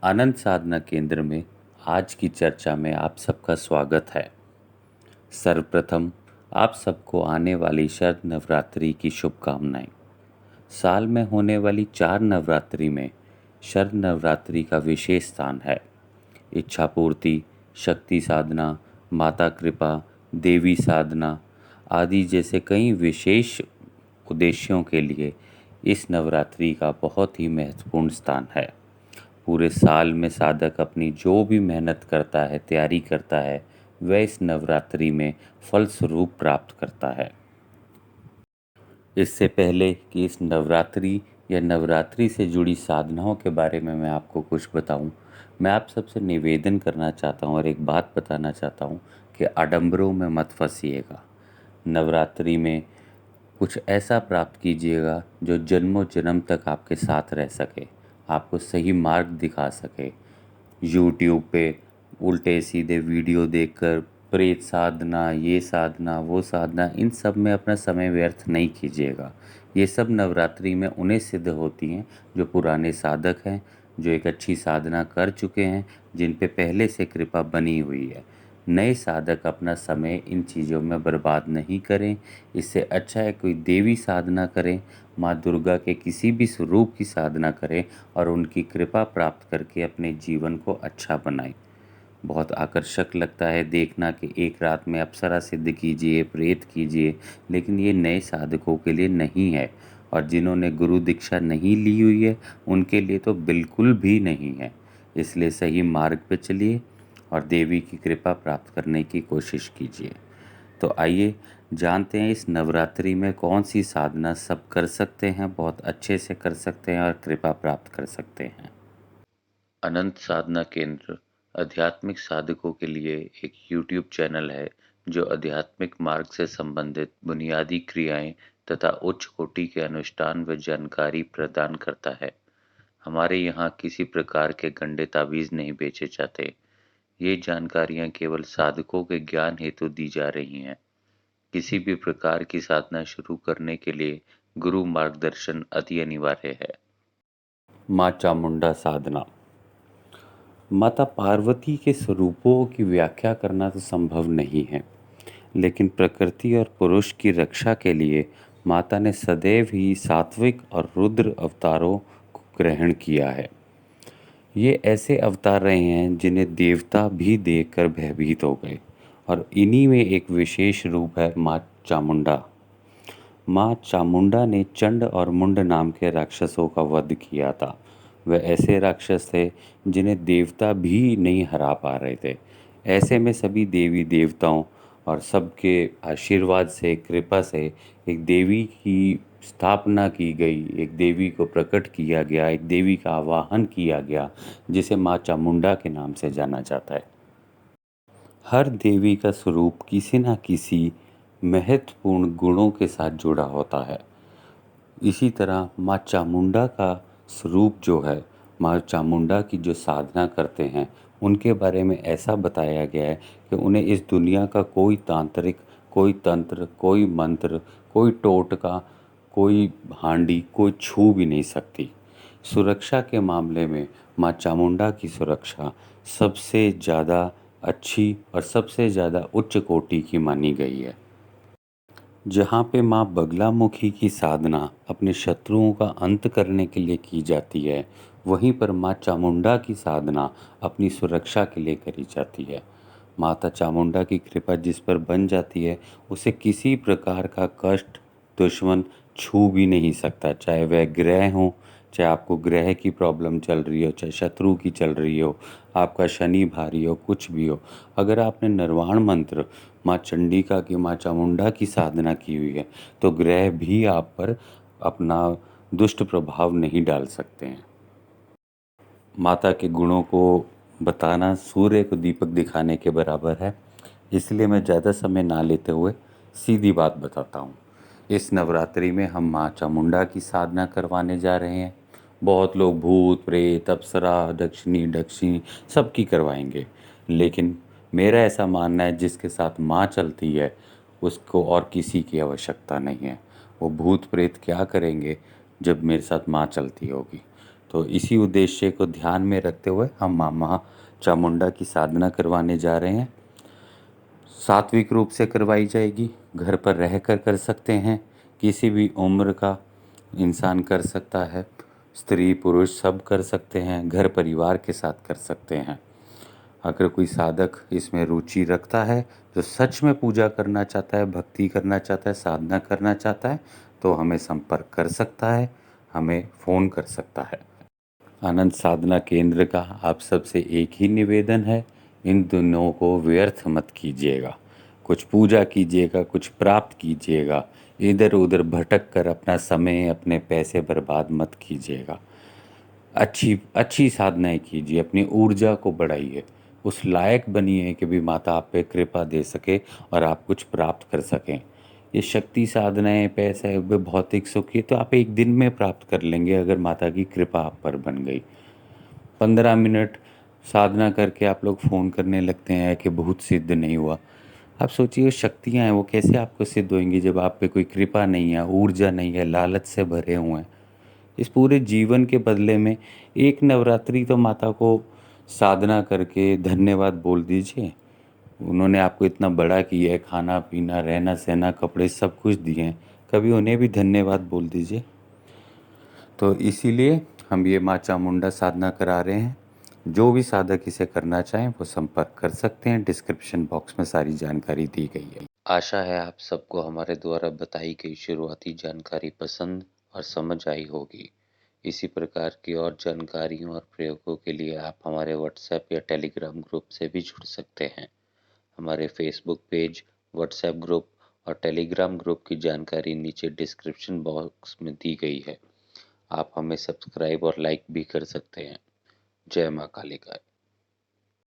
आनंद साधना केंद्र में आज की चर्चा में आप सबका स्वागत है। सर्वप्रथम आप सबको आने वाली शरद नवरात्रि की शुभकामनाएं। साल में होने वाली 4 नवरात्रि में शरद नवरात्रि का विशेष स्थान है। इच्छा पूर्ति, शक्ति साधना, माता कृपा, देवी साधना आदि जैसे कई विशेष उद्देश्यों के लिए इस नवरात्रि का बहुत ही महत्वपूर्ण स्थान है। पूरे साल में साधक अपनी जो भी मेहनत करता है, तैयारी करता है, वह इस नवरात्रि में फलस्वरूप प्राप्त करता है। इससे पहले कि इस नवरात्रि या नवरात्रि से जुड़ी साधनाओं के बारे में मैं आपको कुछ बताऊं, मैं आप सबसे निवेदन करना चाहता हूं और एक बात बताना चाहता हूं कि आडंबरों में मत फंसिएगा। नवरात्रि में कुछ ऐसा प्राप्त कीजिएगा जो जन्मों जन्म तक आपके साथ रह सके, आपको सही मार्ग दिखा सके। यूट्यूब पे उल्टे सीधे वीडियो देखकर प्रेत साधना, ये साधना, वो साधना, इन सब में अपना समय व्यर्थ नहीं कीजिएगा। ये सब नवरात्रि में उन्हें सिद्ध होती हैं जो पुराने साधक हैं, जो एक अच्छी साधना कर चुके हैं, जिन पे पहले से कृपा बनी हुई है। नए साधक अपना समय इन चीज़ों में बर्बाद नहीं करें। इससे अच्छा है कोई देवी साधना करें, माँ दुर्गा के किसी भी स्वरूप की साधना करें और उनकी कृपा प्राप्त करके अपने जीवन को अच्छा बनाएं। बहुत आकर्षक लगता है देखना कि एक रात में अप्सरा सिद्ध कीजिए, प्रेत कीजिए, लेकिन ये नए साधकों के लिए नहीं है और जिन्होंने गुरु दीक्षा नहीं ली हुई है उनके लिए तो बिल्कुल भी नहीं है। इसलिए सही मार्ग पे चलिए और देवी की कृपा प्राप्त करने की कोशिश कीजिए। तो आइए जानते हैं इस नवरात्रि में कौन सी साधना सब कर सकते हैं, बहुत अच्छे से कर सकते हैं और कृपा प्राप्त कर सकते हैं। अनंत साधना केंद्र आध्यात्मिक साधकों के लिए एक YouTube चैनल है जो आध्यात्मिक मार्ग से संबंधित बुनियादी क्रियाएं तथा उच्च कोटि के अनुष्ठान व जानकारी प्रदान करता है। हमारे यहाँ किसी प्रकार के गंदे ताबीज नहीं बेचे जाते। ये जानकारियाँ केवल साधकों के ज्ञान हेतु दी जा रही हैं। किसी भी प्रकार की साधना शुरू करने के लिए गुरु मार्गदर्शन अति अनिवार्य है। माँ चामुंडा साधना। माता पार्वती के स्वरूपों की व्याख्या करना तो संभव नहीं है, लेकिन प्रकृति और पुरुष की रक्षा के लिए माता ने सदैव ही सात्विक और रुद्र अवतारों को ग्रहण किया है। ये ऐसे अवतार रहे हैं जिन्हें देवता भी देखकर भयभीत हो गए और इन्हीं में एक विशेष रूप है माँ चामुंडा। माँ चामुंडा ने चंड और मुंड नाम के राक्षसों का वध किया था। वे ऐसे राक्षस थे जिन्हें देवता भी नहीं हरा पा रहे थे। ऐसे में सभी देवी देवताओं और सबके आशीर्वाद से, कृपा से एक देवी की स्थापना की गई, एक देवी को प्रकट किया गया, एक देवी का आवाहन किया गया जिसे माँ चामुंडा के नाम से जाना जाता है। हर देवी का स्वरूप किसी न किसी महत्वपूर्ण गुणों के साथ जुड़ा होता है। इसी तरह माँ चामुंडा का स्वरूप जो है, माँ चामुंडा की जो साधना करते हैं उनके बारे में ऐसा बताया गया है कि उन्हें इस दुनिया का कोई तांत्रिक, कोई तंत्र, कोई मंत्र, कोई टोटका, कोई भांडी, कोई छू भी नहीं सकती। सुरक्षा के मामले में माँ चामुंडा की सुरक्षा सबसे ज़्यादा अच्छी और सबसे ज़्यादा उच्च कोटि की मानी गई है। जहाँ पे माँ बगलामुखी की साधना अपने शत्रुओं का अंत करने के लिए की जाती है, वहीं पर माँ चामुंडा की साधना अपनी सुरक्षा के लिए करी जाती है। माता चामुंडा की कृपा जिस पर बन जाती है उसे किसी प्रकार का कष्ट, दुश्मन छू भी नहीं सकता, चाहे वह ग्रह हो, चाहे आपको ग्रह की प्रॉब्लम चल रही हो, चाहे शत्रु की चल रही हो, आपका शनि भारी हो, कुछ भी हो। अगर आपने निर्वाण मंत्र माँ चंडिका की, माँ चामुंडा की साधना की हुई है तो ग्रह भी आप पर अपना दुष्ट प्रभाव नहीं डाल सकते हैं। माता के गुणों को बताना सूर्य को दीपक दिखाने के बराबर है, इसलिए मैं ज़्यादा समय ना लेते हुए सीधी बात बताता हूँ। इस नवरात्रि में हम माँ चामुंडा की साधना करवाने जा रहे हैं। बहुत लोग भूत प्रेत, अप्सरा, दक्षिणी डक्षिणी सबकी करवाएंगे, लेकिन मेरा ऐसा मानना है जिसके साथ माँ चलती है उसको और किसी की आवश्यकता नहीं है। वो भूत प्रेत क्या करेंगे जब मेरे साथ माँ चलती होगी। तो इसी उद्देश्य को ध्यान में रखते हुए हम माँ चामुंडा की साधना करवाने जा रहे हैं। सात्विक रूप से करवाई जाएगी, घर पर रहकर कर सकते हैं, किसी भी उम्र का इंसान कर सकता है, स्त्री पुरुष सब कर सकते हैं, घर परिवार के साथ कर सकते हैं। अगर कोई साधक इसमें रुचि रखता है, जो सच में पूजा करना चाहता है, भक्ति करना चाहता है, साधना करना चाहता है, तो हमें संपर्क कर सकता है, हमें फ़ोन कर सकता है। आनंद साधना केंद्र का आप सबसे एक ही निवेदन है, इन दिनों को व्यर्थ मत कीजिएगा। कुछ पूजा कीजिएगा, कुछ प्राप्त कीजिएगा, इधर उधर भटक कर अपना समय अपने पैसे बर्बाद मत कीजिएगा। अच्छी अच्छी साधनाएं कीजिए, अपनी ऊर्जा को बढ़ाइए, उस लायक बनिए कि भी माता आप पे कृपा दे सके और आप कुछ प्राप्त कर सकें। ये शक्ति साधनाएं, पैसे, भौतिक सुख, ये तो आप एक दिन में प्राप्त कर लेंगे अगर माता की कृपा आप पर बन गई। 15 मिनट साधना करके आप लोग फ़ोन करने लगते हैं कि बहुत सिद्ध नहीं हुआ। आप सोचिए शक्तियाँ हैं वो कैसे आपको सिद्ध होंगी जब आप पे कोई कृपा नहीं है, ऊर्जा नहीं है, लालच से भरे हुए हैं। इस पूरे जीवन के बदले में एक नवरात्रि तो माता को साधना करके धन्यवाद बोल दीजिए। उन्होंने आपको इतना बड़ा किया है, खाना पीना, रहना सहना, कपड़े सब कुछ दिए हैं, कभी उन्हें भी धन्यवाद बोल दीजिए। तो इसीलिए हम ये माँ चामुंडा साधना करा रहे हैं। जो भी साधक इसे करना चाहें वो संपर्क कर सकते हैं, डिस्क्रिप्शन बॉक्स में सारी जानकारी दी गई है। आशा है आप सबको हमारे द्वारा बताई गई शुरुआती जानकारी पसंद और समझ आई होगी। इसी प्रकार की और जानकारियों और प्रयोगों के लिए आप हमारे व्हाट्सएप या टेलीग्राम ग्रुप से भी जुड़ सकते हैं। हमारे फेसबुक पेज, व्हाट्सएप ग्रुप और टेलीग्राम ग्रुप की जानकारी नीचे डिस्क्रिप्शन बॉक्स में दी गई है। आप हमें सब्सक्राइब और लाइक भी कर सकते हैं। जय माँ कालिका।